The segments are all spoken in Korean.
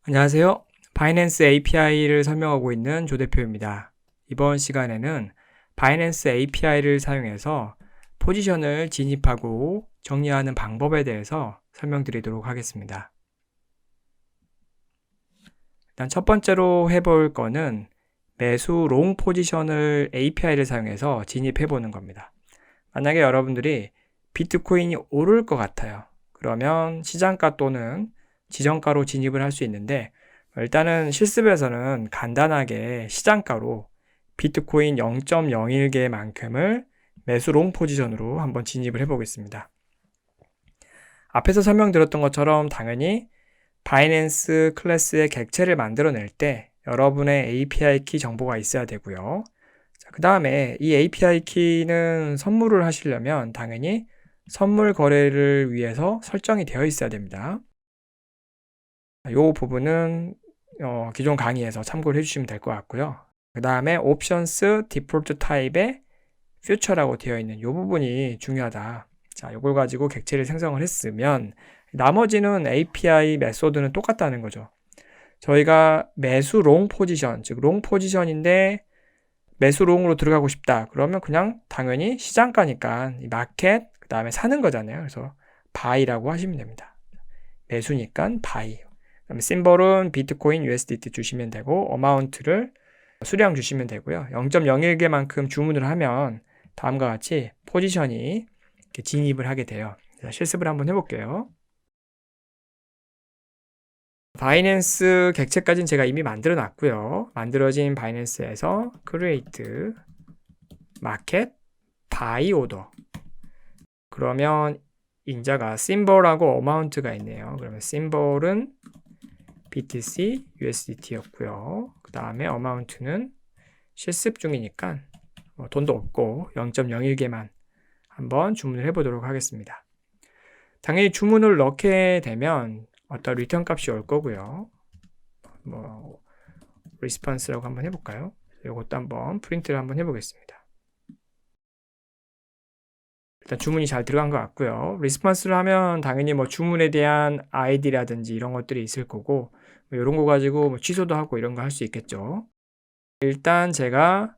안녕하세요. 바이낸스 API를 설명하고 있는 조 대표입니다. 이번 시간에는 바이낸스 API를 사용해서 포지션을 진입하고 정리하는 방법에 대해서 설명드리도록 하겠습니다. 일단 첫 번째로 해볼 거는 매수 롱 포지션을 API를 사용해서 진입해 보는 겁니다. 만약에 여러분들이 비트코인이 오를 것 같아요. 그러면 시장가 또는 지정가로 진입을 할 수 있는데, 일단은 실습에서는 간단하게 시장가로 비트코인 0.01개만큼을 매수 롱 포지션으로 한번 진입을 해 보겠습니다. 앞에서 설명드렸던 것처럼 당연히 바이낸스 클래스의 객체를 만들어낼 때 여러분의 API 키 정보가 있어야 되고요. 그 다음에 이 API 키는 선물을 하시려면 당연히 선물 거래를 위해서 설정이 되어 있어야 됩니다. 이 부분은 기존 강의에서 참고를 해주시면 될 것 같고요. 그 다음에 옵션스 디폴트 타입의 퓨처라고 되어 있는 이 부분이 중요하다. 자, 이걸 가지고 객체를 생성을 했으면 나머지는 API 메소드는 똑같다는 거죠. 저희가 매수 롱 포지션, 즉 롱 포지션인데 매수 롱으로 들어가고 싶다. 그러면 그냥 당연히 시장가니까 이 마켓, 그 다음에 사는 거잖아요. 그래서 바이라고 하시면 됩니다. 매수니까 바이. 그다음에 심볼은 비트코인 USDT 주시면 되고 어마운트를 수량 주시면 되고요. 0.01개만큼 주문을 하면 다음과 같이 포지션이 이렇게 진입을 하게 돼요. 자, 실습을 한번 해볼게요. 바이낸스 객체까지는 제가 이미 만들어 놨고요. 만들어진 바이낸스에서 create market buy order. 그러면 인자가 심볼하고 어마운트가 있네요. 그러면 심볼은 BTC USDT였고요. 그 다음에 어마운트는 실습 중이니까 돈도 없고 0.01개만 한번 주문을 해보도록 하겠습니다. 당연히 주문을 넣게 되면 어떤 리턴 값이 올 거고요. 리스폰스라고 한번 해볼까요? 이것도 한번 프린트를 한번 해보겠습니다. 일단 주문이 잘 들어간 것 같고요. 리스폰스를 하면 당연히 주문에 대한 아이디라든지 이런 것들이 있을 거고 이런 거 가지고 취소도 하고 이런 거 할 수 있겠죠. 일단 제가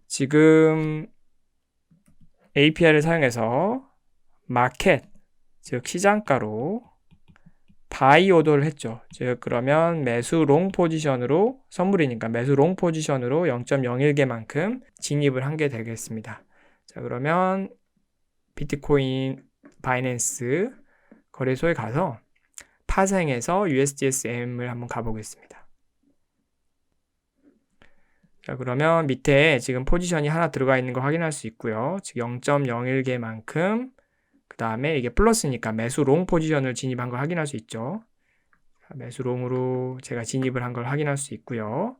지금 API를 사용해서 마켓, 즉 시장가로 바이 오더를 했죠. 즉 그러면 매수 롱 포지션으로 선물이니까 매수 롱 포지션으로 0.01개만큼 진입을 한 게 되겠습니다. 자, 그러면 비트코인 바이낸스 거래소에 가서 파생해서 USDSM을 한번 가보겠습니다. 자, 그러면 밑에 지금 포지션이 하나 들어가 있는 거 확인할 수 있고요. 즉 0.01개만큼 그 다음에 이게 플러스니까 매수 롱 포지션을 진입한 걸 확인할 수 있죠. 자, 매수 롱으로 제가 진입을 한 걸 확인할 수 있고요.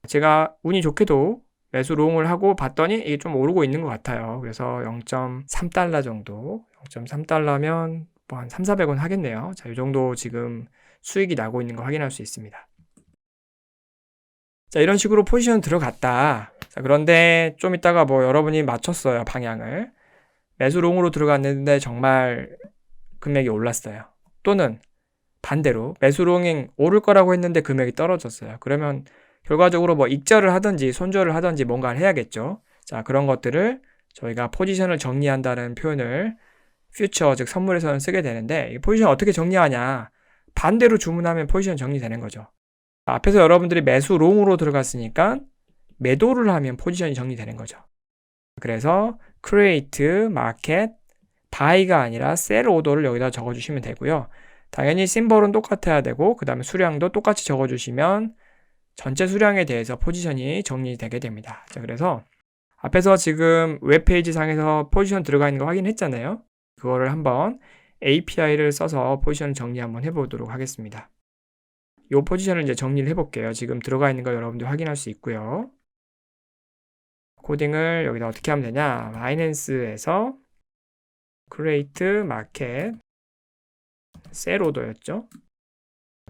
제가 운이 좋게도 매수 롱을 하고 봤더니 이게 좀 오르고 있는 것 같아요. 그래서 0.3달러 정도, 0.3달러면 한 3,400원 하겠네요. 자, 이 정도 지금 수익이 나고 있는 거 확인할 수 있습니다. 자, 이런 식으로 포지션 들어갔다. 자, 그런데 좀 이따가 여러분이 맞췄어요, 방향을. 매수 롱으로 들어갔는데 정말 금액이 올랐어요. 또는 반대로 매수 롱이 오를 거라고 했는데 금액이 떨어졌어요. 그러면 결과적으로 익절을 하든지 손절을 하든지 뭔가를 해야겠죠. 자, 그런 것들을 저희가 포지션을 정리한다는 표현을 퓨처, 즉 선물에서는 쓰게 되는데 이 포지션 어떻게 정리하냐? 반대로 주문하면 포지션 정리되는 거죠. 앞에서 여러분들이 매수 롱으로 들어갔으니까 매도를 하면 포지션이 정리되는 거죠. 그래서 create, market, buy가 아니라 sell order를 여기다 적어주시면 되고요. 당연히 심볼은 똑같아야 되고 그 다음에 수량도 똑같이 적어주시면 전체 수량에 대해서 포지션이 정리되게 됩니다. 자, 그래서 앞에서 지금 웹페이지 상에서 포지션 들어가 있는 거 확인했잖아요. 그거를 한번 API를 써서 포지션 정리 한번 해보도록 하겠습니다. 이 포지션을 이제 정리를 해볼게요. 지금 들어가 있는 거 여러분들 확인할 수 있고요. 코딩을 여기다 어떻게 하면 되냐? 바이낸스에서 create market sell order였죠.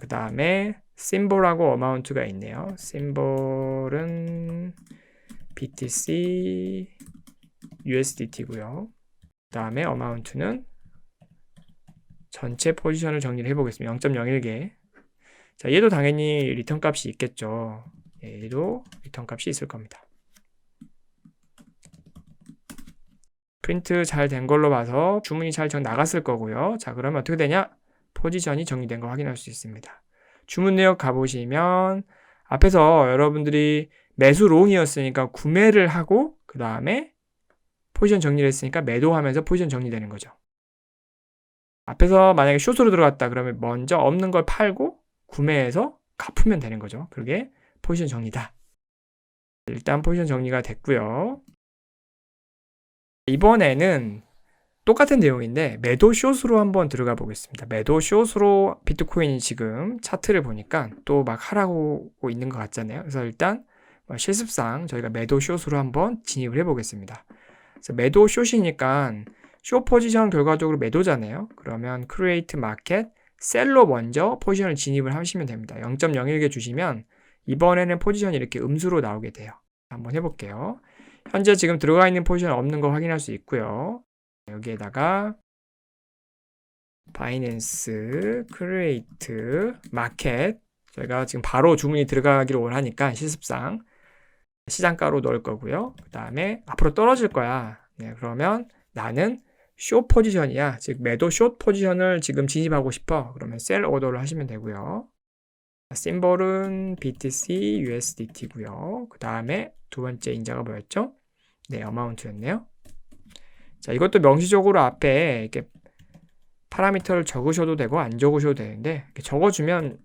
그 다음에 심볼하고 어마운트가 있네요. 심볼은 BTC USDT고요. 그 다음에 어마운트는 전체 포지션을 정리를 해보겠습니다. 0.01개. 자, 얘도 당연히 리턴 값이 있겠죠. 얘도 리턴 값이 있을 겁니다. 프린트 잘 된 걸로 봐서 주문이 잘 나갔을 거고요. 자, 그러면 어떻게 되냐? 포지션이 정리된 거 확인할 수 있습니다. 주문 내역 가보시면 앞에서 여러분들이 매수 롱이었으니까 구매를 하고 그 다음에 포지션 정리를 했으니까 매도하면서 포지션 정리되는 거죠. 앞에서 만약에 숏으로 들어갔다 그러면 먼저 없는 걸 팔고 구매해서 갚으면 되는 거죠. 그게 포지션 정리다. 일단 포지션 정리가 됐고요. 이번에는 똑같은 내용인데 매도 숏으로 한번 들어가 보겠습니다. 매도 숏으로 비트코인이 지금 차트를 보니까 또 막 하라고 있는 것 같잖아요. 그래서 일단 실습상 저희가 매도 숏으로 한번 진입을 해 보겠습니다. 그래서 매도 숏이니까 숏 포지션 결과적으로 매도잖아요. 그러면 create market 셀로 먼저 포지션을 진입을 하시면 됩니다. 0.01개 주시면 이번에는 포지션이 이렇게 음수로 나오게 돼요. 한번 해볼게요. 현재 지금 들어가 있는 포지션 없는 거 확인할 수 있고요. 여기에다가 바이낸스 크리에이트 마켓 저희가 지금 바로 주문이 들어가기를 원하니까 실습상 시장가로 넣을 거고요. 그 다음에 앞으로 떨어질 거야. 네, 그러면 나는 숏 포지션이야. 즉 매도 숏 포지션을 지금 진입하고 싶어. 그러면 셀 오더를 하시면 되고요. 심볼은 BTC USDT고요. 그 다음에 두 번째 인자가 뭐였죠? 네, 어마운트였네요. 자, 이것도 명시적으로 앞에 이렇게 파라미터를 적으셔도 되고 안 적으셔도 되는데 이렇게 적어주면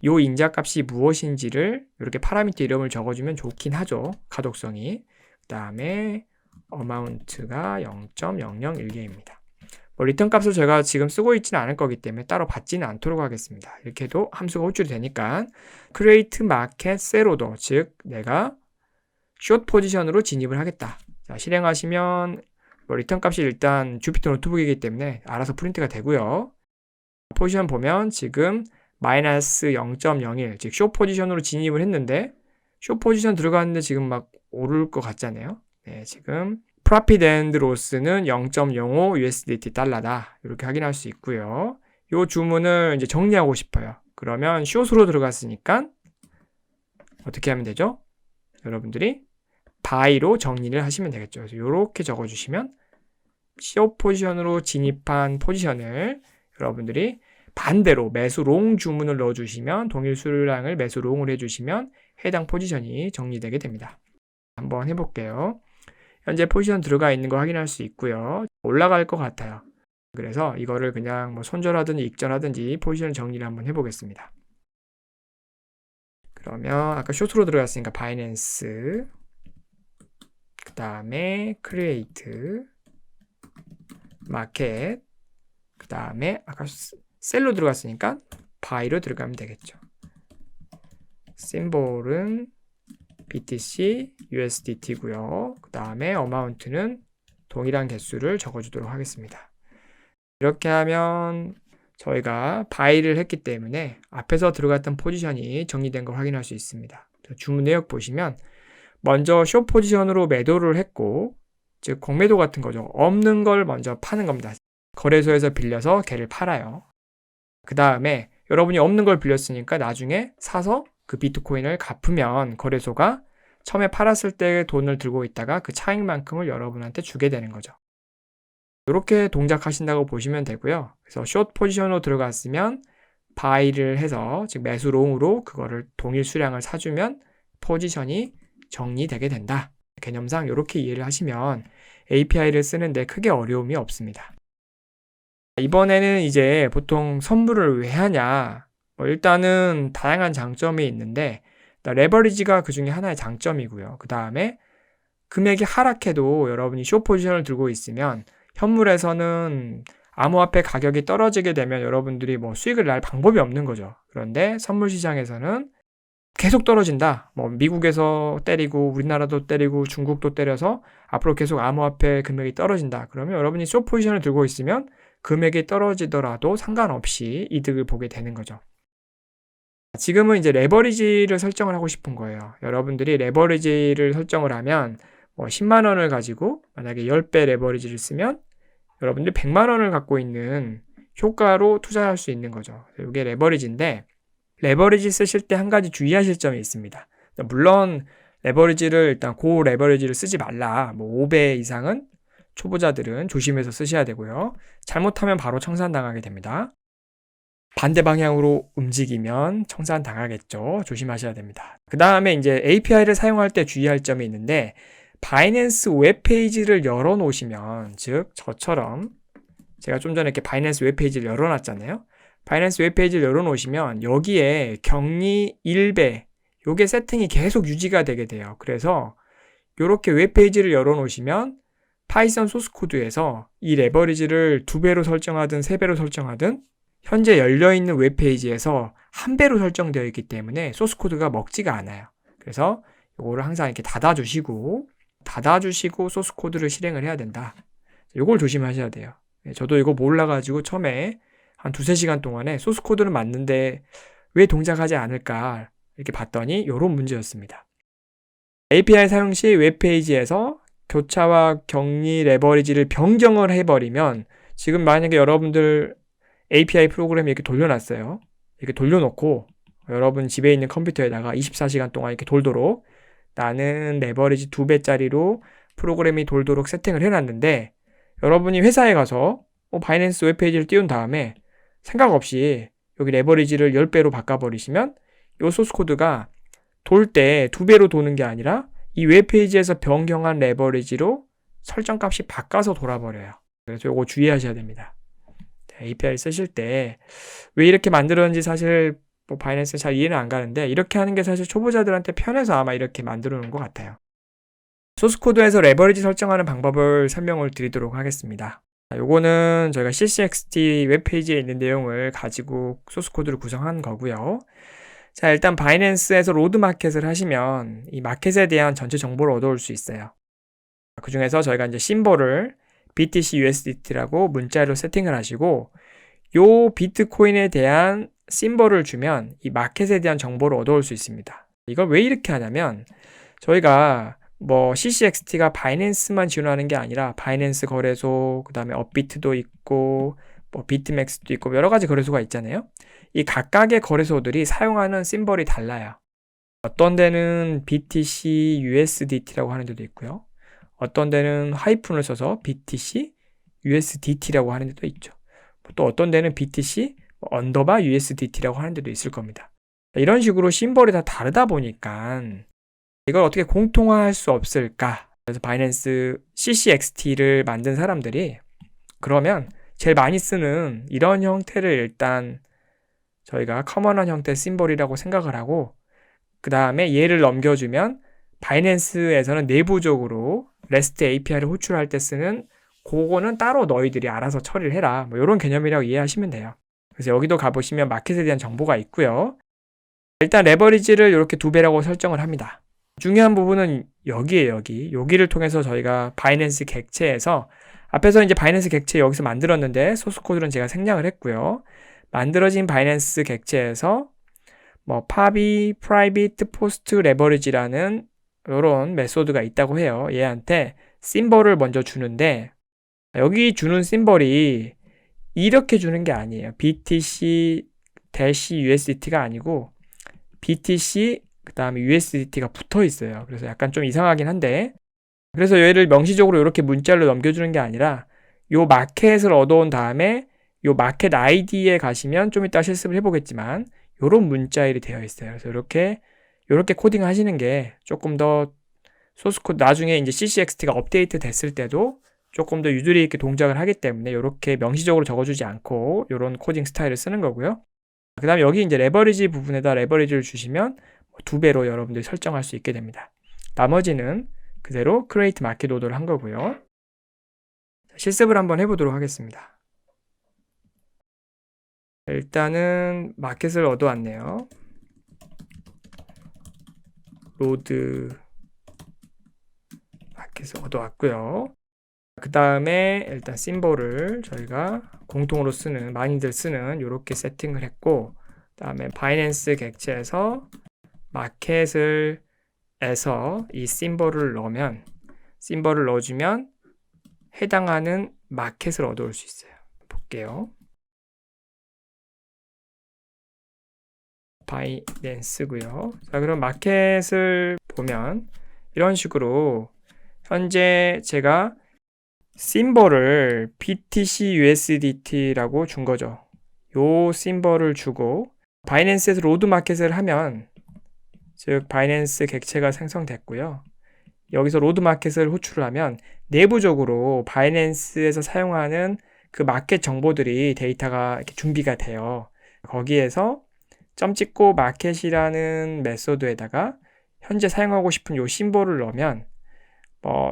요 인자값이 무엇인지를 이렇게 파라미터 이름을 적어주면 좋긴 하죠. 가독성이. 그 다음에 어마운트가 0.001개입니다. 리턴 값을 제가 지금 쓰고 있지는 않을 거기 때문에 따로 받지는 않도록 하겠습니다. 이렇게 해도 함수가 호출이 되니까 create market sell order, 즉 내가 숏 포지션으로 진입을 하겠다. 자, 실행하시면 리턴 값이 일단 주피터 노트북이기 때문에 알아서 프린트가 되고요. 포지션 보면 지금 마이너스 0.01, 즉 숏 포지션으로 진입을 했는데 숏 포지션 들어갔는데 지금 막 오를 것 같잖아요. 네, 지금 Profit and Loss는 0.05 USDT 달러다. 이렇게 확인할 수 있고요. 이 주문을 이제 정리하고 싶어요. 그러면 숏으로 들어갔으니까 어떻게 하면 되죠? 여러분들이 buy로 정리를 하시면 되겠죠. 그래서 이렇게 적어주시면 숏 포지션으로 진입한 포지션을 여러분들이 반대로 매수 롱 주문을 넣어주시면 동일 수량을 매수 롱을 해주시면 해당 포지션이 정리되게 됩니다. 한번 해볼게요. 현재 포지션 들어가 있는 거 확인할 수 있고요. 올라갈 것 같아요. 그래서 이거를 그냥 뭐 손절하든지 익절하든지 포지션 정리를 한번 해보겠습니다. 그러면 아까 숏으로 들어갔으니까 바이낸스 그 다음에 크리에이트 마켓 그 다음에 아까 셀로 들어갔으니까 바이로 들어가면 되겠죠. 심볼은 BTC USDT고요. 그 다음에 어마운트는 동일한 개수를 적어주도록 하겠습니다. 이렇게 하면 저희가 바이를 했기 때문에 앞에서 들어갔던 포지션이 정리된 걸 확인할 수 있습니다. 주문 내역 보시면 먼저 숏 포지션으로 매도를 했고 즉 공매도 같은 거죠. 없는 걸 먼저 파는 겁니다. 거래소에서 빌려서 걔를 팔아요. 그 다음에 여러분이 없는 걸 빌렸으니까 나중에 사서 그 비트코인을 갚으면 거래소가 처음에 팔았을 때 돈을 들고 있다가 그 차익만큼을 여러분한테 주게 되는 거죠. 이렇게 동작하신다고 보시면 되고요. 그래서 숏 포지션으로 들어갔으면 바이를 해서 즉 매수 롱으로 그거를 동일 수량을 사주면 포지션이 정리되게 된다. 개념상 이렇게 이해를 하시면 API를 쓰는데 크게 어려움이 없습니다. 이번에는 이제 보통 선물을 왜 하냐? 일단은 다양한 장점이 있는데 레버리지가 그 중에 하나의 장점이고요. 그 다음에 금액이 하락해도 여러분이 숏 포지션을 들고 있으면 현물에서는 암호화폐 가격이 떨어지게 되면 여러분들이 뭐 수익을 낼 방법이 없는 거죠. 그런데 선물 시장에서는 계속 떨어진다. 뭐 미국에서 때리고 우리나라도 때리고 중국도 때려서 앞으로 계속 암호화폐 금액이 떨어진다. 그러면 여러분이 숏 포지션을 들고 있으면 금액이 떨어지더라도 상관없이 이득을 보게 되는 거죠. 지금은 이제 레버리지를 설정을 하고 싶은 거예요. 여러분들이 레버리지를 설정을 하면 뭐 10만 원을 가지고 만약에 10배 레버리지를 쓰면 여러분들이 100만 원을 갖고 있는 효과로 투자할 수 있는 거죠. 이게 레버리지인데 레버리지 쓰실 때 한 가지 주의하실 점이 있습니다. 물론 레버리지를 일단 고 레버리지를 쓰지 말라. 뭐 5배 이상은 초보자들은 조심해서 쓰셔야 되고요. 잘못하면 바로 청산당하게 됩니다. 반대 방향으로 움직이면 청산당하겠죠. 조심하셔야 됩니다. 그 다음에 이제 API를 사용할 때 주의할 점이 있는데 바이낸스 웹페이지를 열어놓으시면, 즉 저처럼 제가 좀 전에 이렇게 바이낸스 웹페이지를 열어놨잖아요. 바이낸스 웹페이지를 열어놓으시면 여기에 격리 1배 요게 세팅이 계속 유지가 되게 돼요. 그래서 이렇게 웹페이지를 열어놓으시면 파이썬 소스코드에서 이 레버리지를 2배로 설정하든 3배로 설정하든 현재 열려있는 웹페이지에서 1배로 설정되어 있기 때문에 소스코드가 먹지가 않아요. 그래서 이거를 항상 이렇게 닫아주시고 소스코드를 실행을 해야 된다. 이걸 조심하셔야 돼요. 저도 이거 몰라가지고 처음에 한 2-3시간 동안에 소스코드는 맞는데 왜 동작하지 않을까 이렇게 봤더니 이런 문제였습니다. API 사용 시 웹페이지에서 교차와 격리 레버리지를 변경을 해버리면, 지금 만약에 여러분들 API 프로그램 이렇게 돌려놨어요. 이렇게 돌려놓고 여러분 집에 있는 컴퓨터에다가 24시간 동안 이렇게 돌도록, 나는 레버리지 2배짜리로 프로그램이 돌도록 세팅을 해놨는데, 여러분이 회사에 가서 바이낸스 웹페이지를 띄운 다음에 생각 없이 여기 레버리지를 10배로 바꿔버리시면 이 소스코드가 돌 때 2배로 도는 게 아니라 이 웹페이지에서 변경한 레버리지로 설정값이 바꿔서 돌아버려요. 그래서 이거 주의하셔야 됩니다. API 쓰실 때 왜 이렇게 만들었는지 사실 바이낸스 잘 이해는 안 가는데, 이렇게 하는 게 사실 초보자들한테 편해서 아마 이렇게 만들어 놓은 것 같아요. 소스코드에서 레버리지 설정하는 방법을 설명을 드리도록 하겠습니다. 요거는 저희가 CCXT 웹페이지에 있는 내용을 가지고 소스코드를 구성한 거고요. 자, 일단 바이낸스에서 로드 마켓을 하시면 이 마켓에 대한 전체 정보를 얻어올 수 있어요. 그 중에서 저희가 이제 심볼을 BTC USDT라고 문자로 세팅을 하시고, 요 비트코인에 대한 심볼을 주면 이 마켓에 대한 정보를 얻어올 수 있습니다. 이걸 왜 이렇게 하냐면, 저희가 CCXT가 바이낸스만 지원하는 게 아니라 바이낸스 거래소, 그 다음에 업비트도 있고 비트맥스도 있고 여러 가지 거래소가 있잖아요. 이 각각의 거래소들이 사용하는 심볼이 달라요. 어떤 데는 BTC USDT라고 하는 데도 있고요. 어떤 데는 하이픈을 써서 BTC USDT라고 하는 데도 있죠. 또 어떤 데는 BTC 언더바 USDT라고 하는 데도 있을 겁니다. 이런 식으로 심볼이 다 다르다 보니까 이걸 어떻게 공통화할 수 없을까? 그래서 바이낸스 CCXT를 만든 사람들이 그러면 제일 많이 쓰는 이런 형태를 일단 저희가 커먼한 형태 심볼이라고 생각을 하고, 그 다음에 얘를 넘겨주면 바이낸스에서는 내부적으로 REST API를 호출할 때 쓰는 그거는 따로 너희들이 알아서 처리를 해라. 이런 개념이라고 이해하시면 돼요. 그래서 여기도 가보시면 마켓에 대한 정보가 있고요. 일단 레버리지를 이렇게 2배라고 설정을 합니다. 중요한 부분은 여기에요, 여기를 통해서 저희가 바이낸스 객체에서, 앞에서 이제 바이낸스 객체 여기서 만들었는데 소스코드는 제가 생략을 했고요. 만들어진 바이낸스 객체에서 파비, 프라이빗, 포스트, 레버리지라는 이런 메소드가 있다고 해요. 얘한테 심볼을 먼저 주는데, 여기 주는 심볼이 이렇게 주는 게 아니에요. BTC-USDT가 아니고 BTC 그 다음에 USDT가 붙어 있어요. 그래서 약간 좀 이상하긴 한데, 그래서 얘를 명시적으로 이렇게 문자로 넘겨주는 게 아니라 요 마켓을 얻어온 다음에 요 마켓 아이디에 가시면 좀 이따 실습을 해보겠지만 요런 문자일이 되어 있어요. 그래서 이렇게 코딩 하시는 게 조금 더 소스코드 나중에 이제 CCXT가 업데이트 됐을 때도 조금 더 유도리 있게 동작을 하기 때문에 이렇게 명시적으로 적어주지 않고 이런 코딩 스타일을 쓰는 거고요. 그 다음에 여기 이제 레버리지 부분에다 레버리지를 주시면 2배로 여러분들이 설정할 수 있게 됩니다. 나머지는 그대로 create market order를 한 거고요. 실습을 한번 해보도록 하겠습니다. 일단은 마켓을 얻어왔네요. 로드 마켓을 얻어왔고요. 그 다음에 일단 심볼을 저희가 공통으로 쓰는, 많이들 쓰는 이렇게 세팅을 했고, 그 다음에 바이낸스 객체에서 마켓을 에서 이 심볼을 넣어주면 해당하는 마켓을 얻어올 수 있어요. 볼게요. 바이낸스고요. 자, 그럼 마켓을 보면 이런 식으로 현재 제가 심벌을 BTC USDT라고 준 거죠. 요 심벌을 주고 바이낸스에서 로드 마켓을 하면, 즉 바이낸스 객체가 생성됐고요. 여기서 로드 마켓을 호출을 하면 내부적으로 바이낸스에서 사용하는 그 마켓 정보들이 데이터가 이렇게 준비가 돼요. 거기에서 점 찍고 마켓이라는 메소드에다가 현재 사용하고 싶은 요 심볼을 넣으면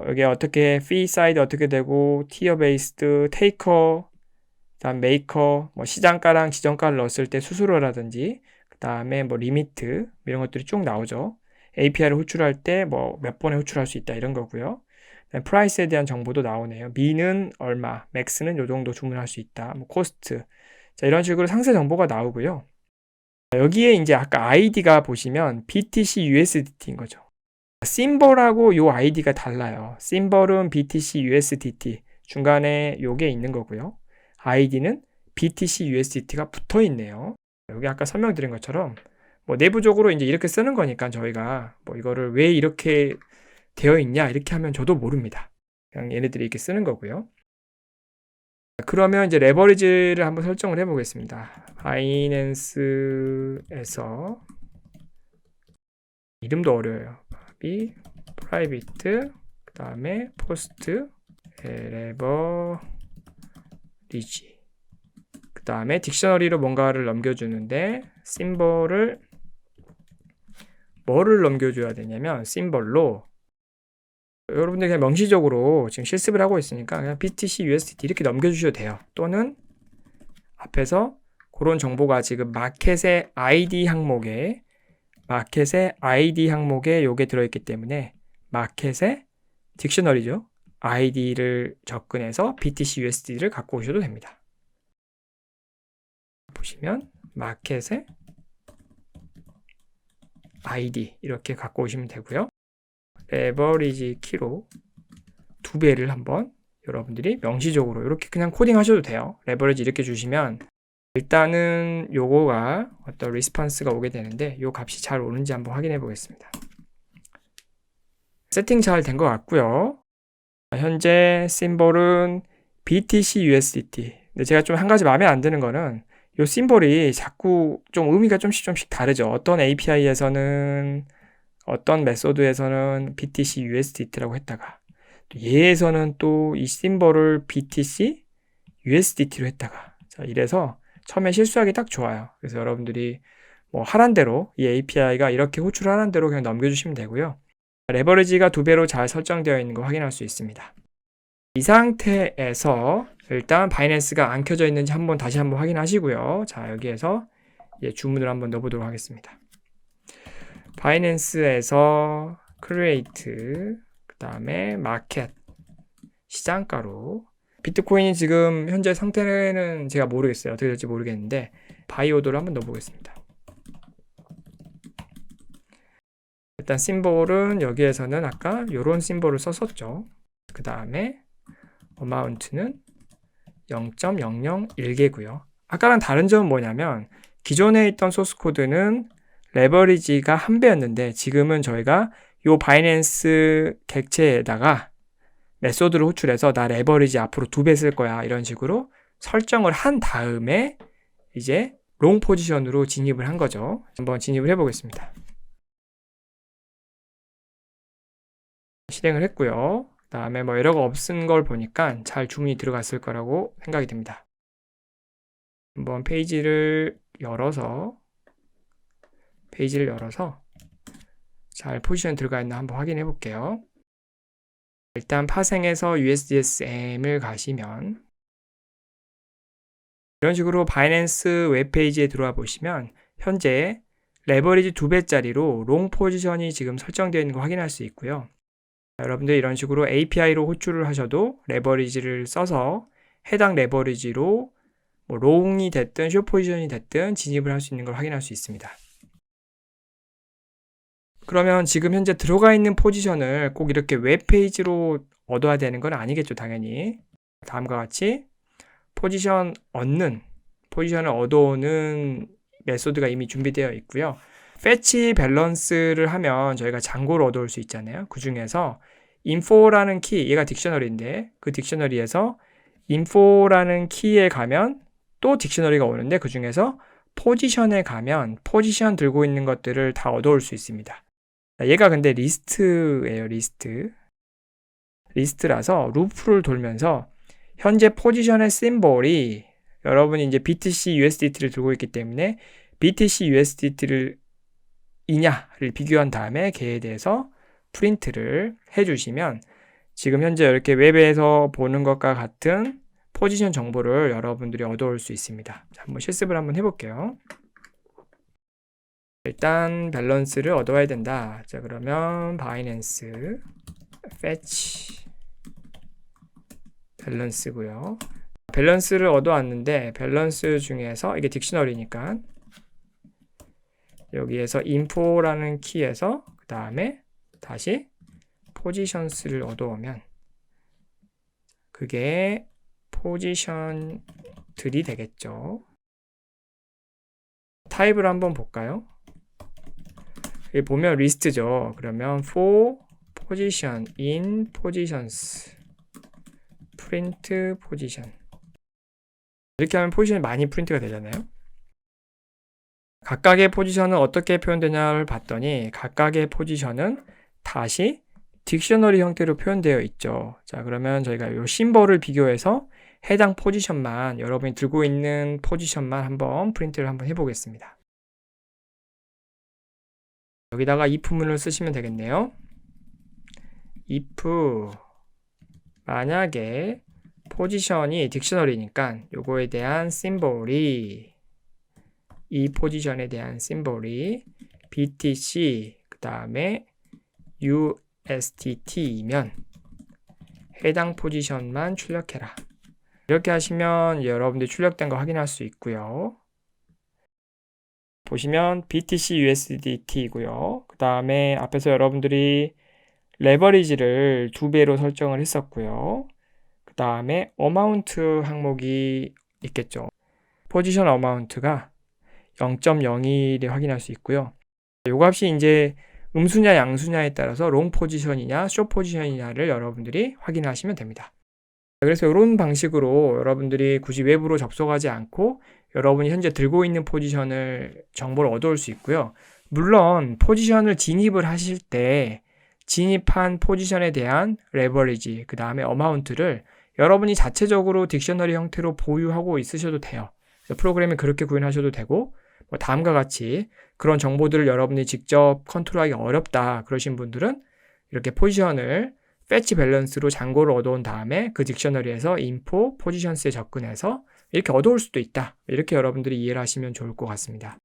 여기 어떻게 fee 사이드 어떻게 되고 티어 베이스드, 테이커, 그다음 메이커, 시장가랑 지정가를 넣었을 때 수수료라든지 그다음에 리미트 이런 것들이 쭉 나오죠. API를 호출할 때 몇 번에 호출할 수 있다 이런 거고요. 프라이스에 대한 정보도 나오네요. 미는 얼마, 맥스는 요 정도 주문할 수 있다. 코스트. 자, 이런 식으로 상세 정보가 나오고요. 여기에 이제 아까 아이디가 보시면 BTC USDT인 거죠. 심벌하고 요 아이디가 달라요. 심벌은 BTC USDT 중간에 요게 있는 거고요. 아이디는 BTC USDT가 붙어 있네요. 여기 아까 설명드린 것처럼 내부적으로 이제 이렇게 쓰는 거니까 저희가 이거를 왜 이렇게 되어 있냐 이렇게 하면 저도 모릅니다. 그냥 얘네들이 이렇게 쓰는 거고요. 그러면 이제 레버리지를 한번 설정을 해 보겠습니다. 바이낸스에서 이름도 어려워요. 프라이빗 그 다음에 포스트 레버리지 그 다음에 딕셔너리로 뭔가를 넘겨주는데 심벌을 뭐를 넘겨줘야 되냐면 심벌로 여러분들 그냥 명시적으로 지금 실습을 하고 있으니까 그냥 BTC USDT 이렇게 넘겨주셔도 돼요. 또는 앞에서 그런 정보가 지금 마켓의 ID 항목에 요게 들어있기 때문에 마켓의 딕셔너리죠. ID를 접근해서 BTC USDT를 갖고 오셔도 됩니다. 보시면 마켓의 ID 이렇게 갖고 오시면 되고요. 레버리지 키로 2배를 한번 여러분들이 명시적으로 이렇게 그냥 코딩 하셔도 돼요. 레버리지 이렇게 주시면 일단은 요거가 어떤 리스폰스가 오게 되는데 요 값이 잘 오는지 한번 확인해 보겠습니다. 세팅 잘 된 것 같고요. 현재 심볼은 BTC USDT. 근데 제가 좀 한 가지 마음에 안 드는 거는 요 심볼이 자꾸 좀 의미가 조금씩 다르죠. 어떤 API에서는 어떤 메소드에서는 BTC USDT라고 했다가 얘에서는 또 이 심볼을 BTC USDT로 했다가 자, 이래서 처음에 실수하기 딱 좋아요. 그래서 여러분들이 하란 대로 이 API가 이렇게 호출하는 대로 그냥 넘겨주시면 되고요. 레버리지가 2배로 잘 설정되어 있는 거 확인할 수 있습니다. 이 상태에서 일단 바이낸스가 안 켜져 있는지 다시 한번 확인하시고요. 자, 여기에서 주문을 한번 넣어보도록 하겠습니다. 바이낸스에서 create 그 다음에 마켓 시장가로 비트코인이 지금 현재 상태는 제가 모르겠어요. 어떻게 될지 모르겠는데 바이 오더를 한번 넣어보겠습니다. 일단 심볼은 여기에서는 아까 요런 심볼을 썼었죠. 그 다음에 어마운트는 0.001개고요. 아까랑 다른 점은 뭐냐면 기존에 있던 소스 코드는 레버리지가 1배였는데 지금은 저희가 요 바이낸스 객체에다가 메소드를 호출해서 나 레버리지 앞으로 2배 쓸 거야 이런 식으로 설정을 한 다음에 이제 롱 포지션으로 진입을 한 거죠. 한번 진입을 해 보겠습니다. 실행을 했고요. 그 다음에 에러가 없은 걸 보니까 잘 주문이 들어갔을 거라고 생각이 듭니다. 한번 페이지를 열어서 잘 포지션 들어가 있나 한번 확인해 볼게요. 일단 파생해서 USDSM을 가시면 이런 식으로 바이낸스 웹페이지에 들어와 보시면 현재 레버리지 2배짜리로 롱 포지션이 지금 설정되어 있는 거 확인할 수 있고요. 여러분들 이런 식으로 API로 호출을 하셔도 레버리지를 써서 해당 레버리지로 롱이 됐든 숏 포지션이 됐든 진입을 할 수 있는 걸 확인할 수 있습니다. 그러면 지금 현재 들어가 있는 포지션을 꼭 이렇게 웹페이지로 얻어야 되는 건 아니겠죠, 당연히. 다음과 같이 포지션을 얻어오는 메소드가 이미 준비되어 있고요. fetch 밸런스를 하면 저희가 잔고를 얻어올 수 있잖아요. 그 중에서 info라는 키, 얘가 딕셔너리인데 그 딕셔너리에서 info라는 키에 가면 또 딕셔너리가 오는데 그 중에서 포지션에 가면 포지션 들고 있는 것들을 다 얻어올 수 있습니다. 얘가 근데 리스트예요. 리스트라서 루프를 돌면서 현재 포지션의 심볼이 여러분이 이제 BTC USDT를 들고 있기 때문에 BTC USDT를 이냐를 비교한 다음에 걔에 대해서 프린트를 해주시면 지금 현재 이렇게 웹에서 보는 것과 같은 포지션 정보를 여러분들이 얻어올 수 있습니다. 자, 한번 실습을 한번 해볼게요. 일단 밸런스를 얻어와야 된다. 자, 그러면 바이낸스 fetch 밸런스고요. 밸런스를 얻어왔는데 밸런스 중에서 이게 딕셔너리니까 여기에서 info라는 키에서 그 다음에 다시 positions를 얻어오면 그게 포지션들이 되겠죠. 타입을 한번 볼까요? 여기 보면 리스트죠. 그러면 for position in positions print position 이렇게 하면 포지션이 많이 프린트가 되잖아요. 각각의 포지션은 어떻게 표현되냐를 봤더니 각각의 포지션은 다시 딕셔너리 형태로 표현되어 있죠. 자, 그러면 저희가 이 심벌을 비교해서 해당 포지션만 여러분이 들고 있는 포지션만 한번 프린트를 한번 해보겠습니다. 여기다가 if문을 쓰시면 되겠네요. if 만약에 포지션이 딕셔너리니까 요거에 대한 심볼이 이 포지션에 대한 심볼이 BTC 그 다음에 USDT이면 해당 포지션만 출력해라. 이렇게 하시면 여러분들이 출력된 거 확인할 수 있고요. 보시면 BTC USDT이고요. 그 다음에 앞에서 여러분들이 레버리지를 2배로 설정을 했었고요. 그 다음에 어마운트 항목이 있겠죠. 포지션 어마운트가 0.01에 확인할 수 있고요. 이 값이 이제 음수냐 양수냐에 따라서 롱 포지션이냐 숏 포지션이냐를 여러분들이 확인하시면 됩니다. 그래서 이런 방식으로 여러분들이 굳이 웹으로 접속하지 않고 여러분이 현재 들고 있는 포지션을 정보를 얻어올 수 있고요. 물론 포지션을 진입을 하실 때 진입한 포지션에 대한 레버리지 그 다음에 어마운트를 여러분이 자체적으로 딕셔너리 형태로 보유하고 있으셔도 돼요. 그래서 프로그램에 그렇게 구현하셔도 되고 다음과 같이 그런 정보들을 여러분이 직접 컨트롤하기 어렵다 그러신 분들은 이렇게 포지션을 fetch 밸런스로 잔고를 얻어온 다음에 그 딕셔너리에서 info, positions에 접근해서 이렇게 얻어올 수도 있다. 이렇게 여러분들이 이해를 하시면 좋을 것 같습니다.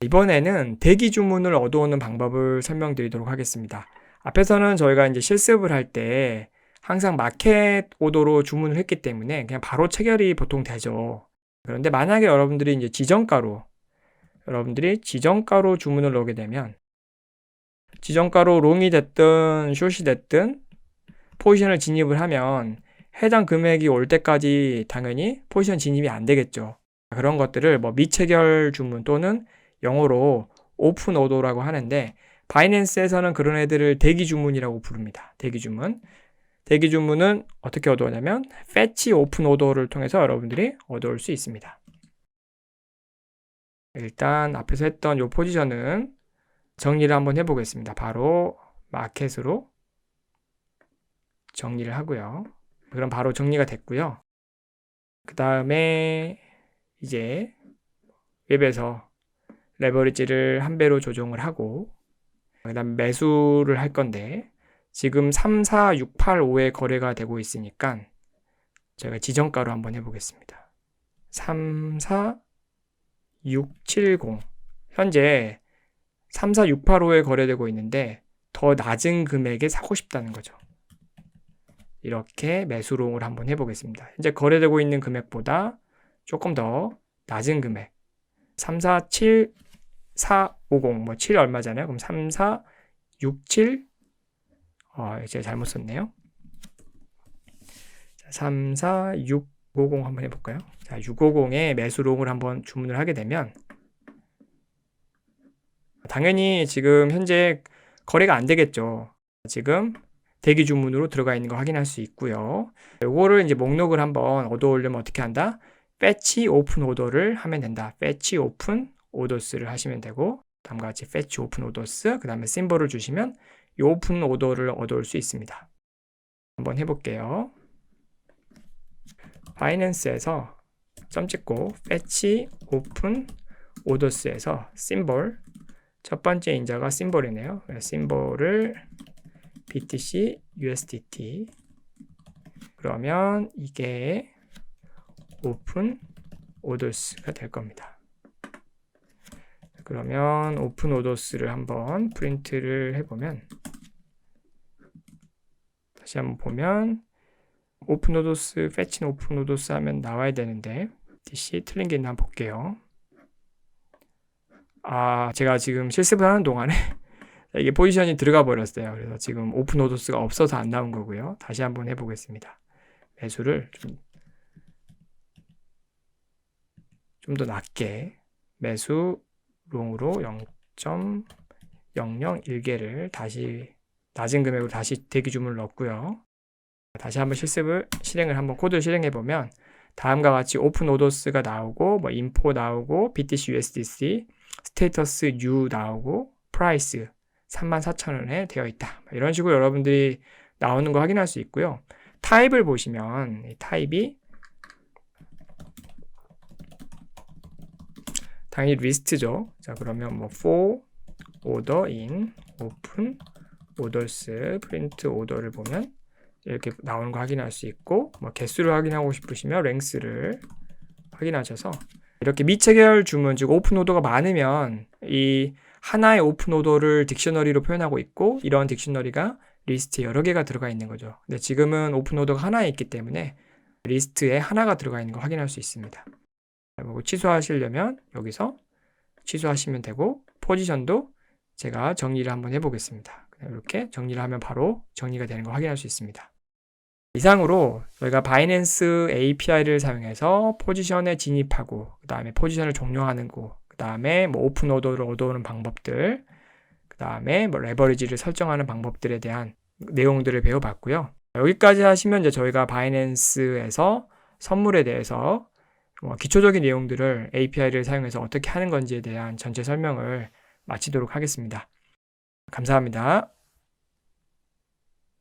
이번에는 대기 주문을 얻어오는 방법을 설명드리도록 하겠습니다. 앞에서는 저희가 이제 실습을 할 때 항상 마켓 오더로 주문을 했기 때문에 그냥 바로 체결이 보통 되죠. 그런데 만약에 여러분들이 이제 지정가로 주문을 넣게 되면 지정가로 롱이 됐든 숏이 됐든 포지션을 진입을 하면 해당 금액이 올 때까지 당연히 포지션 진입이 안 되겠죠. 그런 것들을 미체결 주문 또는 영어로 오픈 오더라고 하는데 바이낸스에서는 그런 애들을 대기 주문이라고 부릅니다. 대기 주문은 어떻게 얻어오냐면 fetch 오픈 오더를 통해서 여러분들이 얻어올 수 있습니다. 일단 앞에서 했던 이 포지션은 정리를 한번 해보겠습니다. 바로 마켓으로 정리를 하고요. 그럼 바로 정리가 됐고요. 그 다음에 이제 웹에서 레버리지를 1배로 조정을 하고 그 다음 매수를 할 건데 지금 3, 4, 6, 8, 5에 거래가 되고 있으니까 제가 지정가로 한번 해보겠습니다. 3, 4, 6, 7, 0 현재 3, 4, 6, 8, 5에 거래되고 있는데 더 낮은 금액에 사고 싶다는 거죠. 이렇게 매수롱을 한번 해보겠습니다. 현재 거래되고 있는 금액보다 조금 더 낮은 금액 3, 4, 7, 4, 50 7 얼마잖아요. 그럼 3, 4, 6, 7 제가 잘못 썼네요. 3, 4, 6, 650 한번 해볼까요? 자, 650에 매수롱을 한번 주문을 하게 되면 당연히 지금 현재 거래가 안 되겠죠. 지금 대기 주문으로 들어가 있는 거 확인할 수 있고요. 요거를 이제 목록을 한번 얻어 오려면 어떻게 한다? fetch open order를 하면 된다. fetch open orders를 하시면 되고, 다음과 같이 fetch open orders, 그 다음에 심볼을 주시면 이 open order를 얻어올 수 있습니다. 한번 해볼게요. 바이낸스에서 점 찍고 fetch open orders에서 심볼, 첫 번째 인자가 심볼이네요. 심볼을 BTC USDT, 그러면 이게 오픈 오더스가 될 겁니다. 그러면 오픈 오더스를 한번 프린트를 해보면, 다시 한번 보면 오픈 오더스, fetching 오픈 오더스 하면 나와야 되는데 BTC 틀린 게 있나 한번 볼게요. 제가 지금 실습을 하는 동안에 이게 포지션이 들어가 버렸어요. 그래서 지금 오픈 오더스가 없어서 안 나온 거고요. 다시 한번 해보겠습니다. 매수를 좀 더 낮게, 매수 롱으로 0.001개를 다시 낮은 금액으로 다시 대기 주문을 넣었고요. 다시 한번 실행을 한번 코드를 실행해 보면 다음과 같이 오픈 오더스가 나오고, 뭐 인포 나오고, BTC USDC, 스테이터스 U 나오고, 프라이스 34,000원에 되어 있다. 이런 식으로 여러분들이 나오는 거 확인할 수 있고요. 타입을 보시면 이 타입이 당연히 리스트죠. 자, 그러면 뭐 for order in open orders print order를 보면 이렇게 나오는 거 확인할 수 있고, 뭐 개수를 확인하고 싶으시면 랭스를 확인하셔서 이렇게 미체결 주문, 즉 오픈 오더가 많으면 이 하나의 오픈 오더를 딕셔너리로 표현하고 있고, 이런 딕셔너리가 리스트에 여러 개가 들어가 있는 거죠. 근데 지금은 오픈 오더가 하나에 있기 때문에 리스트에 하나가 들어가 있는 거 확인할 수 있습니다. 취소하시려면 여기서 취소하시면 되고, 포지션도 제가 정리를 한번 해보겠습니다. 이렇게 정리를 하면 바로 정리가 되는 거 확인할 수 있습니다. 이상으로 저희가 바이낸스 API를 사용해서 포지션에 진입하고, 그 다음에 포지션을 종료하는 거, 그 다음에 뭐 오픈 오더를 얻어오는 방법들, 그 다음에 뭐 레버리지를 설정하는 방법들에 대한 내용들을 배워봤고요. 여기까지 하시면 이제 저희가 바이낸스에서 선물에 대해서 기초적인 내용들을 API를 사용해서 어떻게 하는 건지에 대한 전체 설명을 마치도록 하겠습니다. 감사합니다.